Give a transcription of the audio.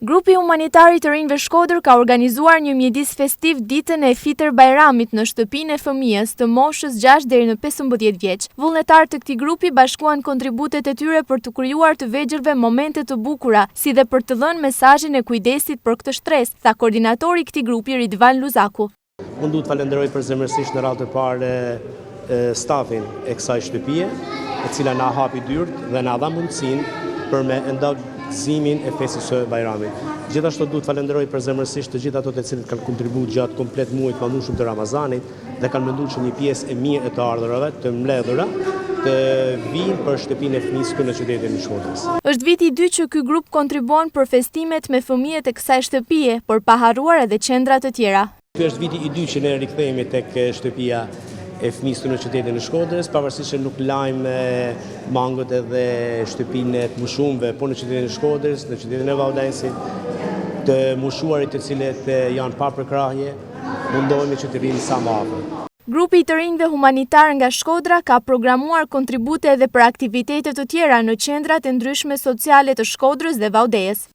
Grupi humanitar I të rinjve Shkodër ka organizuar një mjedis festiv ditën e Fitër Bajramit në shtëpinë e fëmijës të moshës 6 deri në 15 vjeç. Vullnetarët të këtij grupi bashkuan kontributet e tyre për të krijuar të vegjëlve momente të bukura, si dhe për të dhënë mesazhin e kujdesit për këtë shtresë, tha koordinatori I këtij grupi Ridvan Luzaku. Unë duhet falenderoj përzemërsisht në radhë të parë stafin e kësaj shtëpie, e cila na hapi dyert dhe na dha mundësinë për me ndagëzimin e festit së Bajramit. Gjithashtu duhet falenderoj përzemërsisht të gjithë ato të cilët kanë kontribuar gjatë komplet muajit të mbanueshëm të Ramazanit dhe kanë menduar që një pjesë e mirë e të ardhurave të mbledhura të vinë për shtëpinë e fëmijës këtu në qytetin e Shkodrës. Është viti I dytë që ky grup kontribuon për festimet me fëmijët e kësaj shtëpie, por pa harruar edhe qendra të tjera. Ky është viti I dytë që ne rikthehemi tek shtëpia e fëmijës në qytetin e Shkodrës, pavarësisht se nuk lajmë mangët edhe shtëpinë e të mushumëve, po në qytetin e Shkodrës, në qytetin e Vaudensit, të mushuarit të cilët janë pa përkrahje, mundohemi që të rinë sa më afër. Grupi I të rinjve humanitar nga Shkodra ka programuar kontribute edhe për aktivitete të tjera në qendrat e ndryshme sociale të Shkodrës dhe Vaudejës.